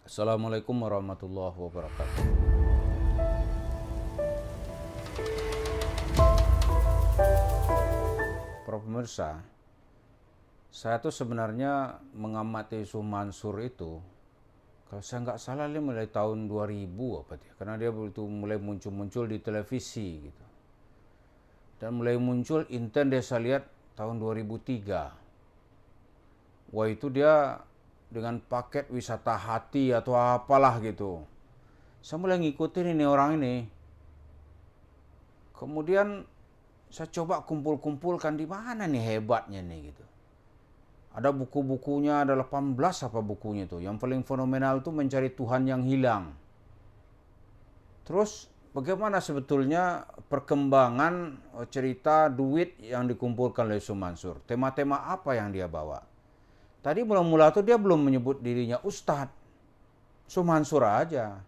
Assalamualaikum warahmatullahi wabarakatuh. Para pemirsa, saya tuh sebenarnya mengamati Yusuf Mansur itu, kalau saya nggak salah dia mulai tahun 2000 apa dia, karena dia begitu mulai muncul-muncul di televisi gitu. Dan mulai muncul intent dia saya lihat tahun 2003. Wah itu dia dengan paket wisata hati atau apalah gitu. Saya mulai ngikutin ini orang ini. Kemudian saya coba kumpul-kumpulkan di mana nih hebatnya nih gitu. Ada buku-bukunya, ada 18 apa bukunya tuh. Yang paling fenomenal tuh Mencari Tuhan yang Hilang. Terus bagaimana sebetulnya perkembangan cerita duit yang dikumpulkan oleh Yusuf Mansur? Tema-tema apa yang dia bawa? Tadi mula-mula tuh dia belum menyebut dirinya Ustadz. Yusuf Mansur aja.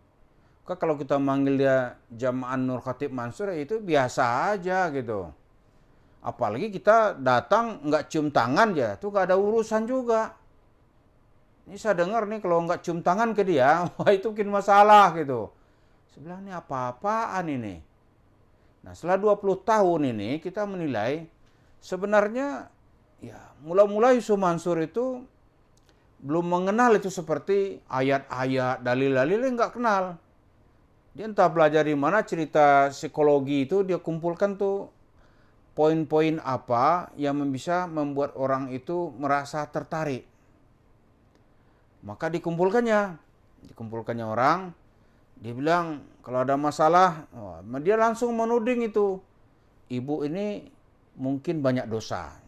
Kalau kita manggil dia Jama'an Nur Khatib Mansur ya itu biasa aja gitu. Apalagi kita datang nggak cium tangan ya, tuh nggak ada urusan juga. Ini saya dengar nih kalau nggak cium tangan ke dia, wah itu bikin masalah gitu. Saya bilang ini apa-apaan ini. Nah setelah 20 tahun ini kita menilai sebenarnya ya mula-mula Yusuf Mansur itu belum mengenal itu seperti ayat-ayat, dalil-dalil nggak kenal. Dia entah belajar di mana cerita psikologi itu dia kumpulkan tuh poin-poin apa yang bisa membuat orang itu merasa tertarik. Maka dikumpulkannya orang, dia bilang kalau ada masalah, dia langsung menuding itu. Ibu ini mungkin banyak dosa.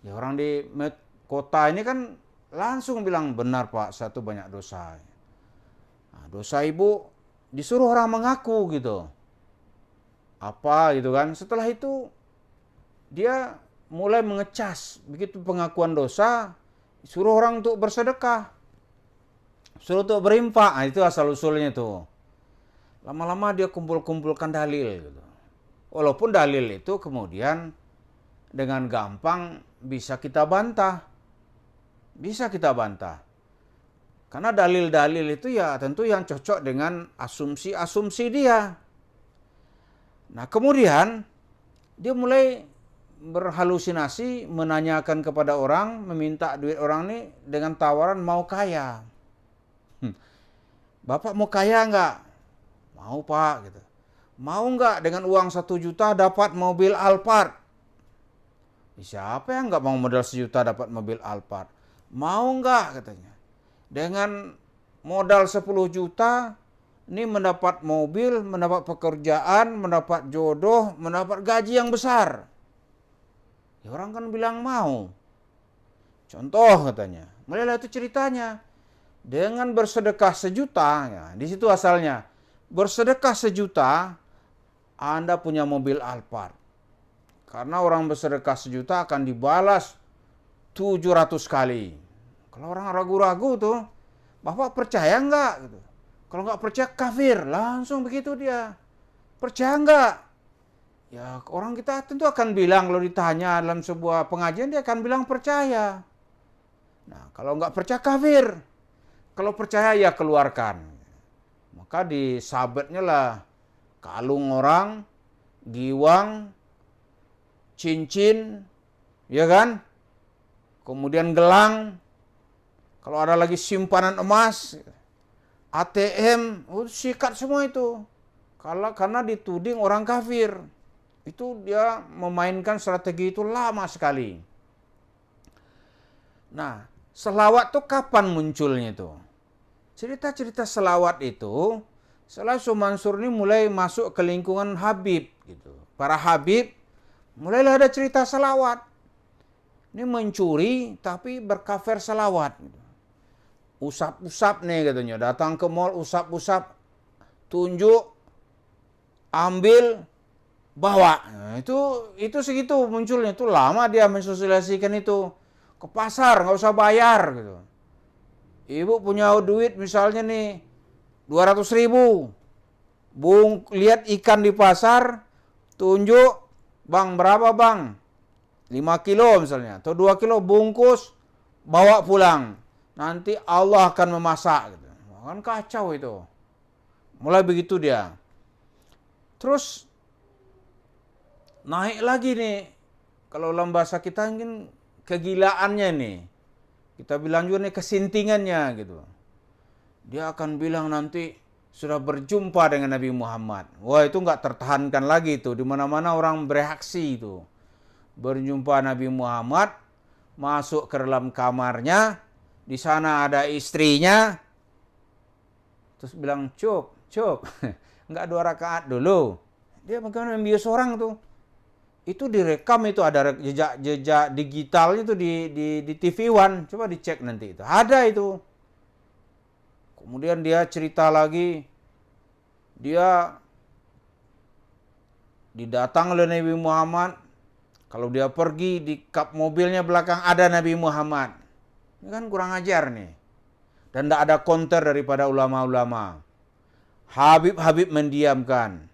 Ya orang di kota ini kan langsung bilang benar Pak, saya tuh banyak dosa. Nah, dosa ibu disuruh orang mengaku gitu. Apa gitu kan. Setelah itu dia mulai mengecas. Begitu pengakuan dosa, suruh orang untuk bersedekah. Suruh untuk berinfak. Nah, itu asal usulnya tuh. Lama-lama dia kumpul-kumpulkan dalil gitu. Walaupun dalil itu kemudian dengan gampang bisa kita bantah. Bisa kita bantah. Karena dalil-dalil itu ya tentu yang cocok dengan asumsi-asumsi dia. Nah kemudian dia mulai berhalusinasi menanyakan kepada orang, meminta duit orang ini dengan tawaran mau kaya. Bapak mau kaya nggak? Mau Pak gitu. Mau nggak dengan uang 1 juta dapat mobil Alphard? Siapa yang nggak mau modal 1 juta dapat mobil Alphard? Mau nggak katanya? Dengan modal 10 juta, ini mendapat mobil, mendapat pekerjaan, mendapat jodoh, mendapat gaji yang besar. Ya orang kan bilang mau. Contoh katanya, mulailah itu ceritanya. Dengan bersedekah 1 juta, ya, di situ asalnya. Bersedekah 1 juta, Anda punya mobil Alphard. Karena orang bersedekah 1 juta akan dibalas 700 kali. Kalau orang ragu-ragu tuh, Bapak percaya nggak? Gitu. Kalau nggak percaya kafir, langsung begitu dia. Percaya nggak? Ya orang kita tentu akan bilang kalau ditanya dalam sebuah pengajian dia akan bilang percaya. Nah kalau nggak percaya kafir. Kalau percaya ya keluarkan. Maka disabetnya lah kalung orang, giwang, cincin, ya kan? Kemudian gelang. Kalau ada lagi simpanan emas, ATM, sikat semua itu. Karena dituding orang kafir. Itu dia memainkan strategi itu lama sekali. Nah, selawat tuh kapan munculnya itu? Cerita-cerita selawat itu, setelah Yusuf Mansur ini mulai masuk ke lingkungan Habib. Gitu. Para Habib, mulailah ada cerita selawat. Ini mencuri tapi berkafer selawat. Gitu. Usap-usap nih katanya, datang ke mall usap-usap, tunjuk, ambil, bawa. Nah, itu segitu munculnya, itu lama dia mensosialisasikan itu. Ke pasar nggak usah bayar gitu. Ibu punya duit misalnya nih 200.000, lihat ikan di pasar, tunjuk, bang berapa bang? 5 kilo misalnya, atau 2 kilo bungkus, bawa pulang. Nanti Allah akan memasak. Gitu. Kan kacau itu. Mulai begitu dia. Terus naik lagi nih. Kalau dalam bahasa kita mungkin kegilaannya nih. Kita bilang juga nih kesintingannya gitu. Dia akan bilang nanti sudah berjumpa dengan Nabi Muhammad. Wah, itu nggak tertahankan lagi itu. Di mana-mana orang bereaksi itu. Berjumpa Nabi Muhammad, masuk ke dalam kamarnya, di sana ada istrinya. Terus bilang, "Cuk, nggak 2 rakaat dulu." Dia bagaimana membius orang tuh. Itu direkam, itu ada jejak digitalnya itu di TV One. Coba dicek nanti itu. Ada itu. Kemudian dia cerita lagi, dia didatang oleh Nabi Muhammad. Kalau dia pergi, di kap mobilnya belakang ada Nabi Muhammad. Ini kan kurang ajar nih. Dan tidak ada counter daripada ulama-ulama. Habib-habib mendiamkan.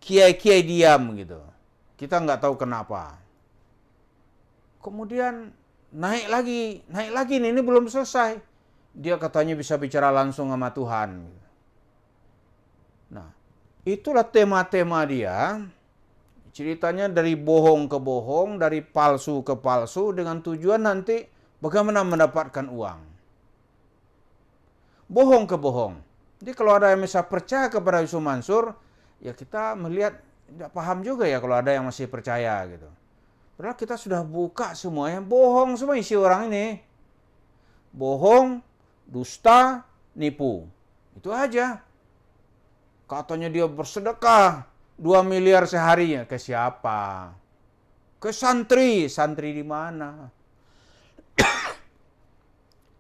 Kiai-kiai diam gitu. Kita nggak tahu kenapa. Kemudian naik lagi nih, ini belum selesai. Dia katanya bisa bicara langsung sama Tuhan. Nah, itulah tema-tema dia. Ceritanya dari bohong ke bohong, dari palsu ke palsu, dengan tujuan nanti bagaimana mendapatkan uang. Bohong ke bohong. Jadi kalau ada yang bisa percaya kepada Yusuf Mansur, ya kita melihat tidak paham juga ya kalau ada yang masih percaya gitu. Padahal kita sudah buka semuanya, bohong semua isi orang ini. Bohong, dusta, nipu. Itu aja. Katanya dia bersedekah 2 miliar seharinya. Ke siapa? Ke santri. Santri di mana?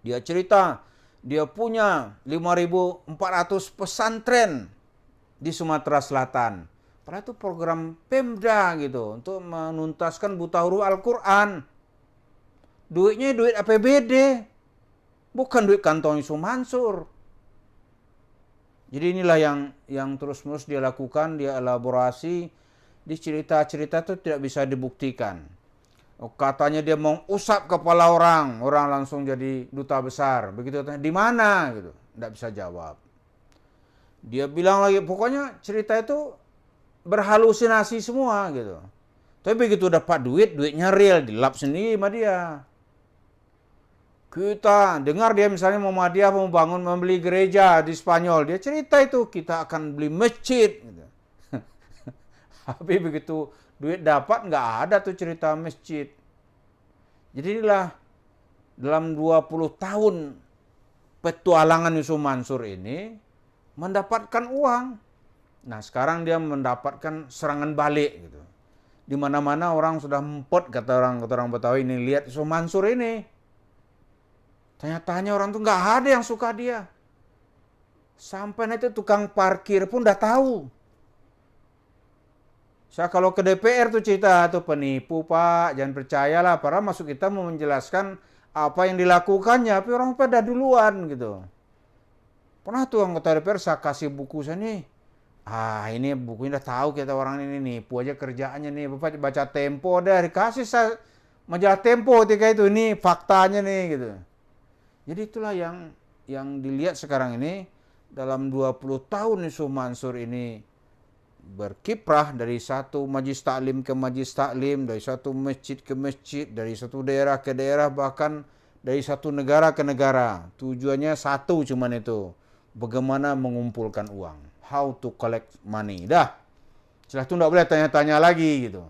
Dia cerita, dia punya 5.400 pesantren di Sumatera Selatan. Padahal itu program Pemda gitu, untuk menuntaskan buta huruf Al-Quran. Duitnya duit APBD, bukan duit kantong Yusuf Mansur. Jadi inilah yang terus-menerus dia lakukan, dia elaborasi. Di cerita-cerita itu tidak bisa dibuktikan. Katanya dia mau usap kepala orang langsung jadi duta besar. Begitu, di mana gitu, tidak bisa jawab. Dia bilang lagi, pokoknya cerita itu berhalusinasi semua gitu. Tapi begitu dapat duitnya real, dilap sendiri sama dia. Kita dengar dia misalnya Muhammadiyah mau membeli gereja di Spanyol, dia cerita itu kita akan beli masjid. Gitu. Tapi begitu duit dapat nggak ada tuh cerita masjid. Jadi inilah dalam 20 tahun petualangan Yusuf Mansur ini mendapatkan uang. Nah, sekarang dia mendapatkan serangan balik gitu. Di mana-mana orang sudah empot, kata orang Betawi ini, lihat Yusuf Mansur ini. Tanya-tanya orang tuh nggak ada yang suka dia. Sampai nanti tukang parkir pun udah tahu. Saya kalau ke DPR tuh cerita tuh penipu Pak, jangan percayalah. Padahal masuk kita mau menjelaskan apa yang dilakukannya, tapi orang pada duluan gitu. Pernah tuh anggota DPR saya kasih buku saya nih. Ini bukunya udah tahu kita orang ini nipu aja kerjaannya nih. Bapak baca Tempo dah, dikasih saya majalah Tempo ketika itu, nih faktanya nih gitu. Jadi itulah yang dilihat sekarang ini dalam 20 tahun Yusuf Mansur ini berkiprah dari satu majlis taklim ke majlis taklim, dari satu masjid ke masjid, dari satu daerah ke daerah, bahkan dari satu negara ke negara. Tujuannya satu cuman itu, bagaimana mengumpulkan uang. How to collect money. Dah. Setelah itu tidak boleh tanya-tanya lagi gitu.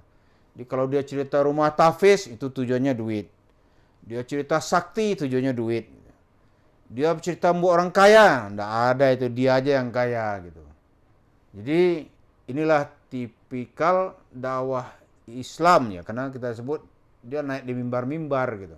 Jadi kalau dia cerita rumah tahfiz, itu tujuannya duit. Dia cerita sakti, tujuannya duit. Dia cerita orang kaya, tidak ada itu, dia aja yang kaya gitu. Jadi inilah tipikal dakwah Islam ya, karena kita sebut dia naik di mimbar-mimbar gitu.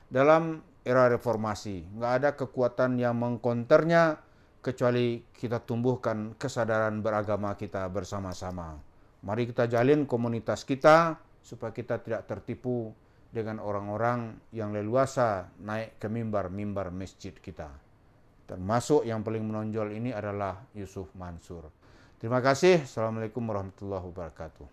Dalam era reformasi, nggak ada kekuatan yang mengkonternya kecuali kita tumbuhkan kesadaran beragama kita bersama-sama. Mari kita jalin komunitas kita supaya kita tidak tertipu dengan orang-orang yang leluasa naik ke mimbar-mimbar masjid kita. Termasuk yang paling menonjol ini adalah Yusuf Mansur. Terima kasih. Assalamualaikum warahmatullahi wabarakatuh.